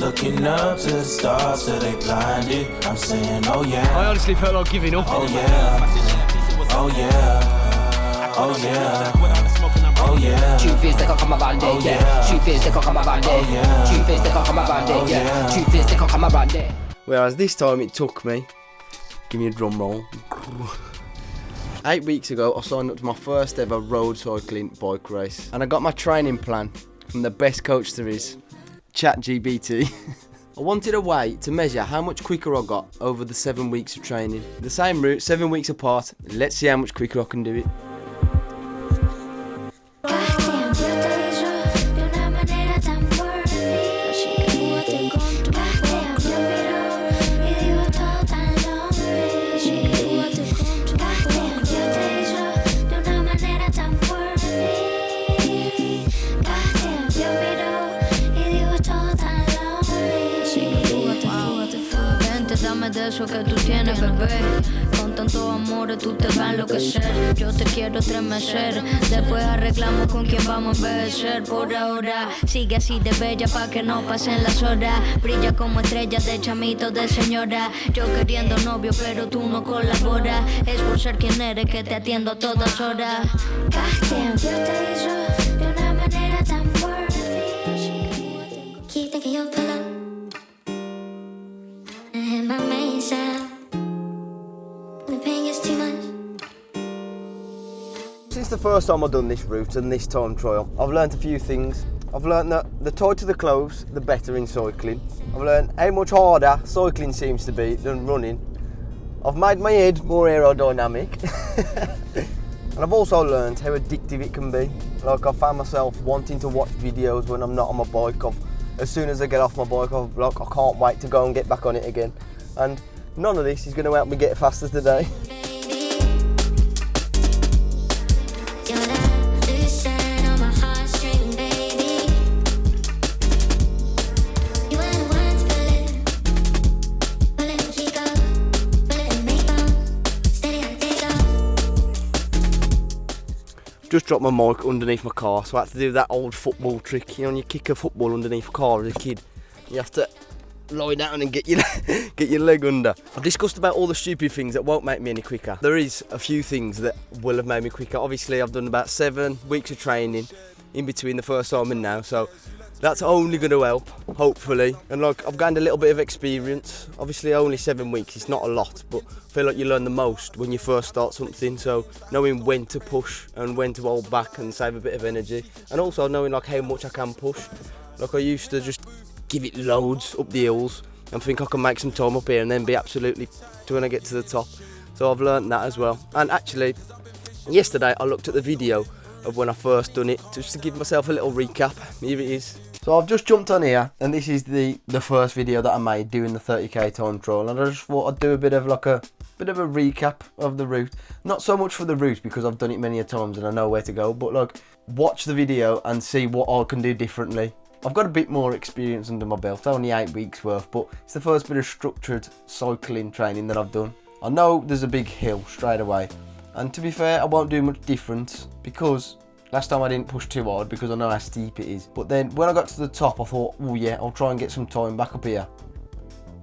looking up to the stars till they blinded. I'm saying, oh yeah. I honestly felt like giving up. Oh yeah. Oh yeah. Oh yeah. Oh yeah. Truth is they can't come around it, yeah. Truth is they can't come around it, yeah. Truth is they can't come around it, yeah. Truth is they can't come around it. Whereas this time it took me, give me a drum roll, 8 weeks ago I signed up to my first ever road cycling bike race, and I got my training plan from the best coach there is, ChatGPT. I wanted a way to measure how much quicker I got over the 7 weeks of training. The same route, 7 weeks apart. Let's see how much quicker I can do it. Dame de eso que tú tienes, bebé. Con tanto amor tú te vas a enloquecer. Yo te quiero estremecer. Después arreglamos con quién vamos a envejecer. Por ahora sigue así de bella pa' que no pasen las horas. Brilla como estrella de chamito de señora. Yo queriendo novio pero tú no colaboras. Es por ser quien eres que te atiendo a todas horas. Yo te hizo de una manera tan worthy. Keep thinking you'll pull up. Since the first time I've done this route and this time trial, I've learnt a few things. I've learnt that the tighter the clothes, the better in cycling. I've learnt how much harder cycling seems to be than running. I've made my head more aerodynamic. And I've also learnt how addictive it can be. Like, I found myself wanting to watch videos when I'm not on my bike. As soon as I get off my bike, I can't wait to go and get back on it again. And none of this is going to help me get faster today. Just dropped my mic underneath my car, so I had to do that old football trick. You know, when you kick a football underneath a car as a kid, you have to lie down and get your leg under. I've discussed about all the stupid things that won't make me any quicker. There is a few things that will have made me quicker. Obviously, I've done about 7 weeks of training in between the first time and now, so that's only going to help, hopefully. And like, I've gained a little bit of experience. Obviously, only 7 weeks, it's not a lot, but I feel like you learn the most when you first start something. So knowing when to push and when to hold back and save a bit of energy, and also knowing like how much I can push. Like, I used to just give it loads up the hills and think I can make some time up here and then be absolutely trying to get to the top. So I've learned that as well. And actually, yesterday I looked at the video of when I first done it, just to give myself a little recap. Here it is. So I've just jumped on here, and this is the first video that I made doing the 30k time trial, and I just thought I'd do a bit of a recap of the route. Not so much for the route because I've done it many a times and I know where to go, but like, watch the video and see what I can do differently. I've got a bit more experience under my belt, only 8 weeks worth, but it's the first bit of structured cycling training that I've done. I know there's a big hill straight away, and to be fair, I won't do much difference because last time I didn't push too hard because I know how steep it is. But then when I got to the top, I thought, oh yeah, I'll try and get some time back up here.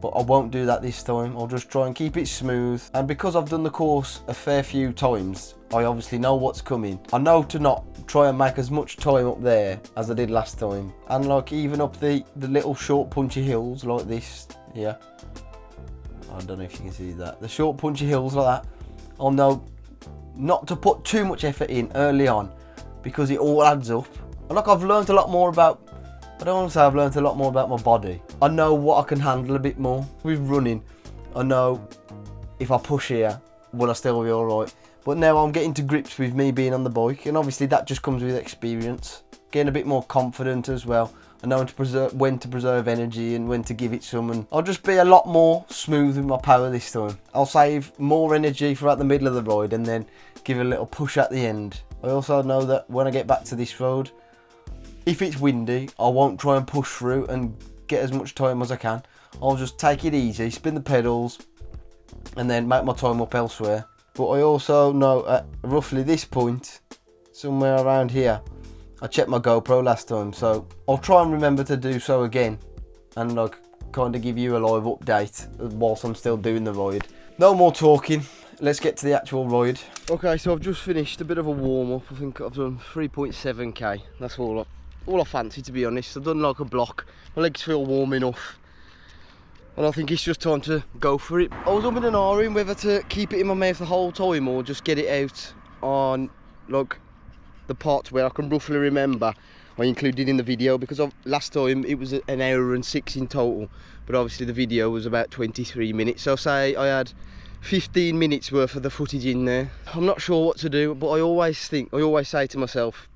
But I won't do that this time. I'll just try and keep it smooth. And because I've done the course a fair few times, I obviously know what's coming. I know to not try and make as much time up there as I did last time. And like, even up the little short punchy hills like this, yeah. I don't know if you can see that. The short punchy hills like that, I'll know not to put too much effort in early on, because it all adds up. And like, I've learned a lot more about, I don't want to say I've learned a lot more about my body. I know what I can handle a bit more. With running, I know if I push here, will I still be alright? But now I'm getting to grips with me being on the bike, and obviously that just comes with experience. Getting a bit more confident as well. I know when to preserve energy and when to give it some, and I'll just be a lot more smooth with my power this time. I'll save more energy throughout the middle of the ride and then give a little push at the end. I also know that when I get back to this road, if it's windy, I won't try and push through and get as much time as I can. I'll just take it easy, spin the pedals, and then make my time up elsewhere. But I also know at roughly this point, somewhere around here, I checked my GoPro last time, so I'll try and remember to do so again and like kind of give you a live update whilst I'm still doing the ride. No more talking, let's get to the actual ride. Okay, so I've just finished a bit of a warm up. I think I've done 3.7k. That's all I fancy, to be honest. I've done like a block. My legs feel warm enough, and I think it's just time to go for it. I was umming and ahhing whether to keep it in my mouth the whole time or just get it out on like the parts where I can roughly remember I included in the video, because last time it was an hour and 6 in total, but obviously the video was about 23 minutes. So say I had 15 minutes worth of the footage in there. I'm not sure what to do, but I always say to myself,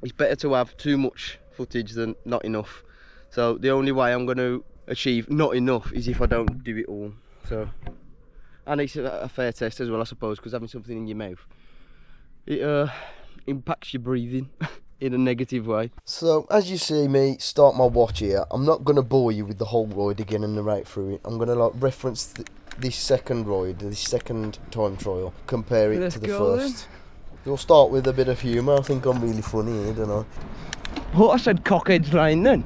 it's better to have too much footage than not enough. So the only way I'm going to achieve not enough is if I don't do it all. So, and it's a fair test as well, I suppose, because having something in your mouth, it impacts your breathing in a negative way. So as you see me start my watch here, I'm not going to bore you with the whole ride again and narrate through it. I'm going to like reference this second ride, this second time trial, compare it to the first. We'll start with a bit of humour. I think I'm really funny here, don't I? What, I said Cockhead's Lane then?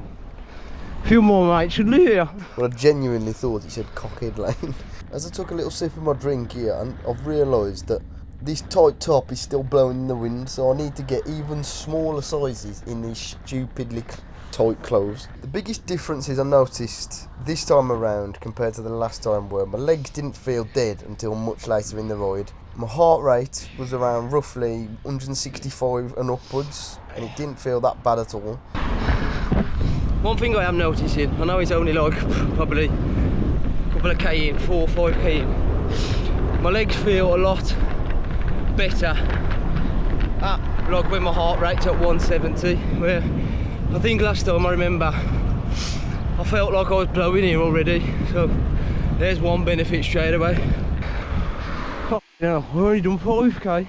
A few more mates should live here. Well, I genuinely thought he said Cockhead Lane. As I took a little sip of my drink here, and I've realised that this tight top is still blowing in the wind, so I need to get even smaller sizes in these stupidly tight clothes. The biggest differences I noticed this time around compared to the last time were my legs didn't feel dead until much later in the ride. My heart rate was around roughly 165 and upwards, and it didn't feel that bad at all. One thing I am noticing, I know it's only like probably a couple of K in, 4 or 5K in, my legs feel a lot better like when my heart rate's at 170, where I think last time I remember I felt like I was blowing here already. So there's one benefit straight away. Oh, yeah, I've already done 5K.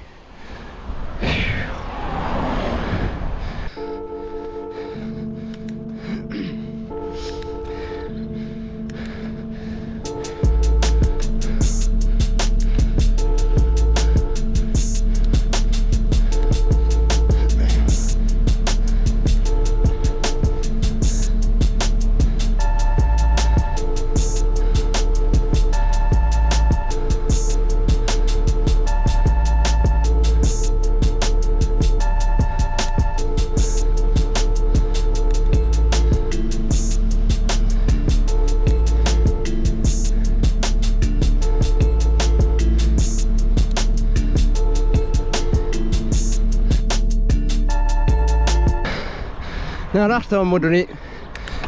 Now last time we done it,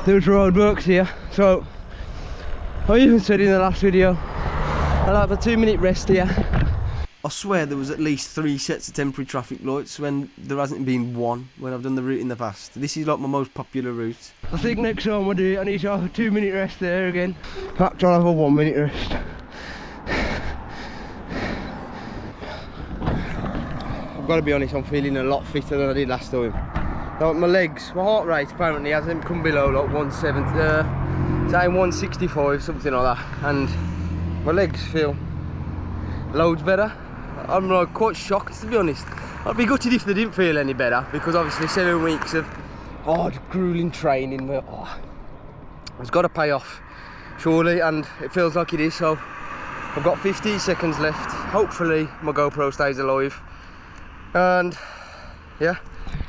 there was roadworks here, so I even said in the last video I'll have a 2-minute rest here. I swear there was at least 3 sets of temporary traffic lights when there hasn't been one when I've done the route in the past. This is like my most popular route. I think next time we do it I need to have a 2-minute rest there again. In fact, I'll have a 1-minute rest. I've got to be honest, I'm feeling a lot fitter than I did last time. Like my legs, my heart rate apparently hasn't come below like 170, say 165, something like that, and my legs feel loads better. I'm like quite shocked, to be honest. I'd be gutted if they didn't feel any better, because obviously 7 weeks of hard, grueling training, it's got to pay off, surely, and it feels like it is. So I've got 15 seconds left. Hopefully my GoPro stays alive, and yeah.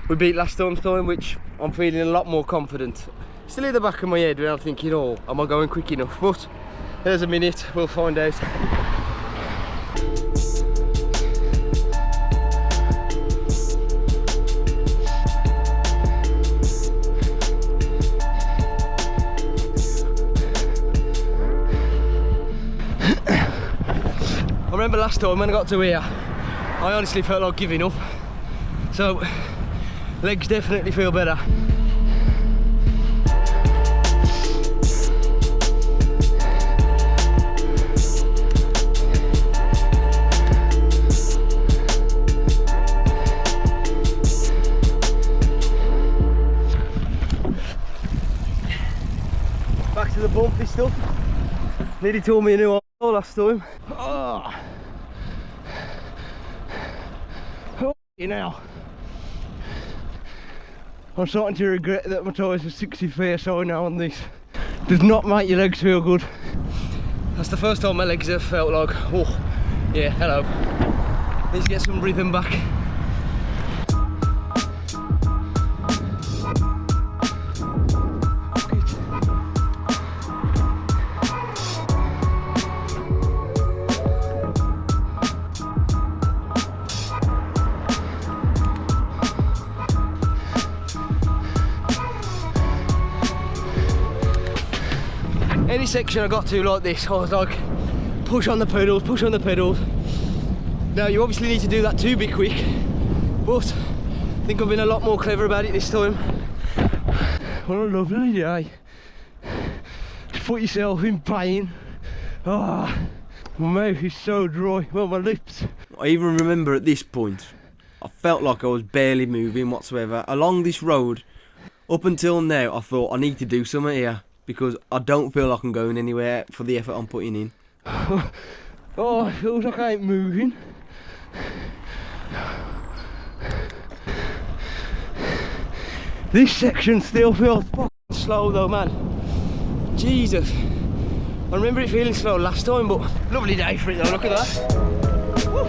We beat last time's time, which I'm feeling a lot more confident. Still in the back of my head when I'm thinking, oh, am I going quick enough? But there's a minute, we'll find out. I remember last time when I got to here, I honestly felt like giving up. So legs definitely feel better. Back to the bumpy stuff. Nearly tore me a new hole last time. Oh. Oh, now. I'm starting to regret that my tyres are 60 psi now on this. does not make your legs feel good. That's the first time my legs have felt like, oh, yeah, hello. Let's get some rhythm back. Any section I got to like this, I was like, push on the pedals, push on the pedals. Now you obviously need to do that to be quick, but I think I've been a lot more clever about it this time. What a lovely day. Put yourself in pain. Ah, my mouth is so dry, well my lips. I even remember at this point, I felt like I was barely moving whatsoever. Along this road, up until now, I thought I need to do something here, because I don't feel like I'm going anywhere for the effort I'm putting in. Oh, it feels like I ain't moving. This section still feels fucking slow though, man. Jesus. I remember it feeling slow last time, but lovely day for it though, look at that. Woo.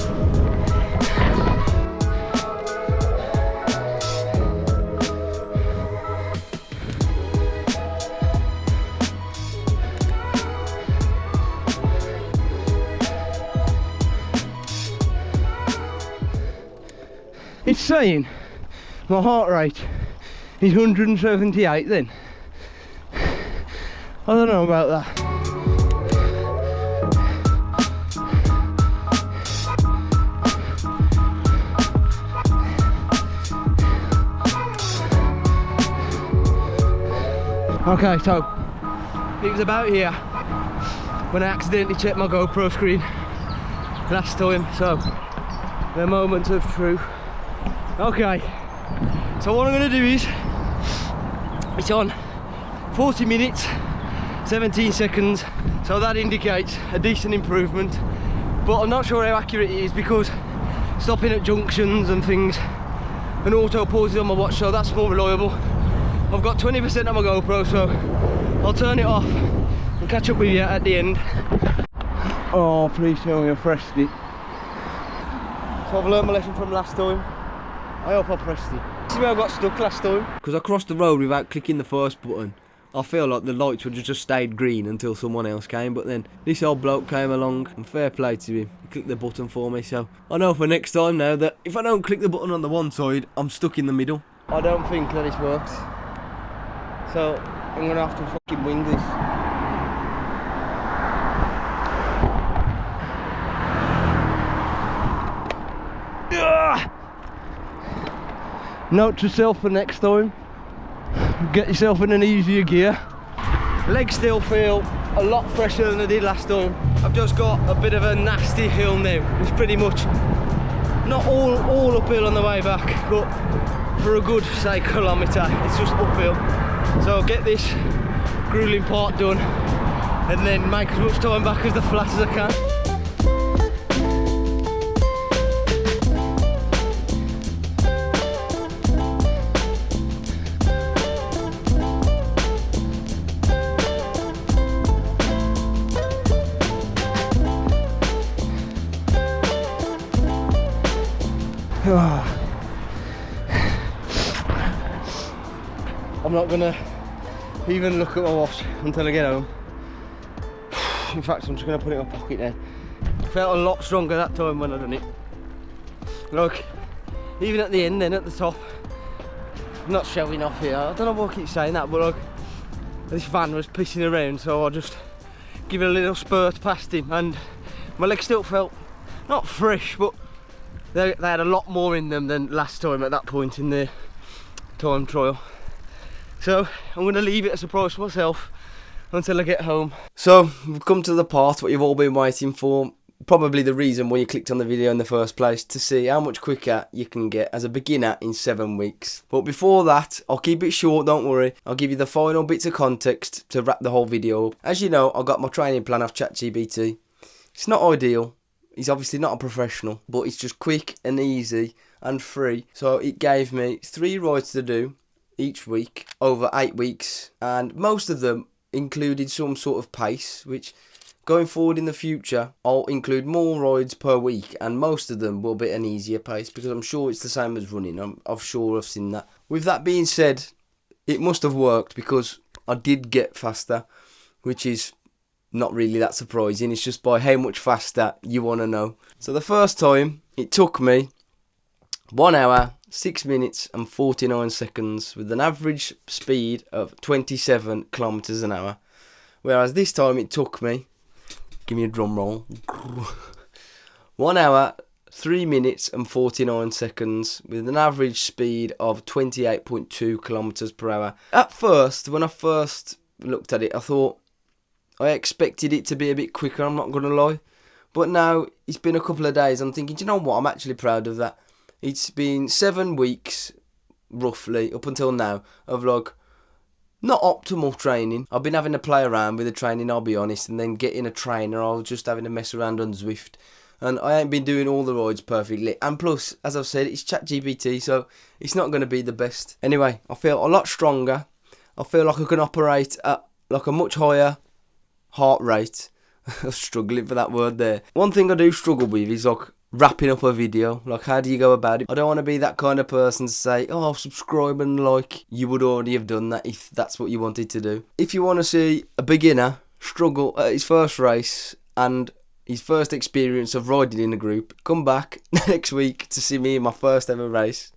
It's saying my heart rate is 178 then. I don't know about that. Okay, so it was about here when I accidentally checked my GoPro screen last time, so the moment of truth. Okay, so what I'm going to do is, it's on 40 minutes 17 seconds, so that indicates a decent improvement, but I'm not sure how accurate it is because stopping at junctions and things and auto pauses on my watch, so that's more reliable. I've got 20% on my GoPro, so I'll turn it off and catch up with you at the end. Oh, please tell me I pressed it. So I've learned my lesson from last time. I hope I pressed it. This is where I got stuck last time. Because I crossed the road without clicking the first button. I feel like the lights would have just stayed green until someone else came, but then this old bloke came along and fair play to him. He clicked the button for me, so I know for next time now that if I don't click the button on the one side, I'm stuck in the middle. I don't think that this works. So I'm gonna have to fucking wing this. Note to self for next time, get yourself in an easier gear. Legs still feel a lot fresher than I did last time. I've just got a bit of a nasty hill now. It's pretty much not all uphill on the way back, but for a good, say, kilometre, it's just uphill. So I'll get this grueling part done and then make as much time back as the flat as I can. I'm not gonna even look at my watch until I get home. In fact, I'm just gonna put it in my pocket now. Felt a lot stronger that time when I done it. Look, even at the end then, at the top, I'm not showing off here. I don't know why I keep saying that, but look, this van was pissing around, so I just give it a little spurt past him, and my legs still felt not fresh, but they had a lot more in them than last time at that point in the time trial. So I'm going to leave it a surprise for myself until I get home. So we've come to the part what you've all been waiting for. Probably the reason why you clicked on the video in the first place, to see how much quicker you can get as a beginner in 7 weeks. But before that, I'll keep it short, don't worry. I'll give you the final bits of context to wrap the whole video up. As you know, I got my training plan off ChatGPT. It's not ideal. He's obviously not a professional, but it's just quick and easy and free. So it gave me 3 rides to do each week over 8 weeks, and most of them included some sort of pace, which going forward in the future, I'll include more rides per week, and most of them will be an easier pace because I'm sure it's the same as running. I'm sure I've seen that. With that being said, it must have worked because I did get faster, which is not really that surprising. It's just by how much faster you want to know. So the first time, it took me 1 hour, 6 minutes and 49 seconds with an average speed of 27 kilometres an hour. Whereas this time it took me, give me a drum roll, 1 hour, 3 minutes and 49 seconds with an average speed of 28.2 kilometres per hour. At first, when I first looked at it, I thought I expected it to be a bit quicker, I'm not going to lie. But now it's been a couple of days, I'm thinking, do you know what, I'm actually proud of that. It's been 7 weeks, roughly, up until now, of like, not optimal training. I've been having to play around with the training, I'll be honest, and then getting a trainer, I was just having to mess around on Zwift. And I ain't been doing all the rides perfectly. And plus, as I've said, it's ChatGPT, so it's not going to be the best. Anyway, I feel a lot stronger. I feel like I can operate at like a much higher heart rate. I'm struggling for that word there. One thing I do struggle with is like wrapping up a video. Like, how do you go about it? I don't want to be that kind of person to say, oh, subscribe and like. You would already have done that if that's what you wanted to do. If you want to see a beginner struggle at his first race and his first experience of riding in a group, come back next week to see me in my first ever race.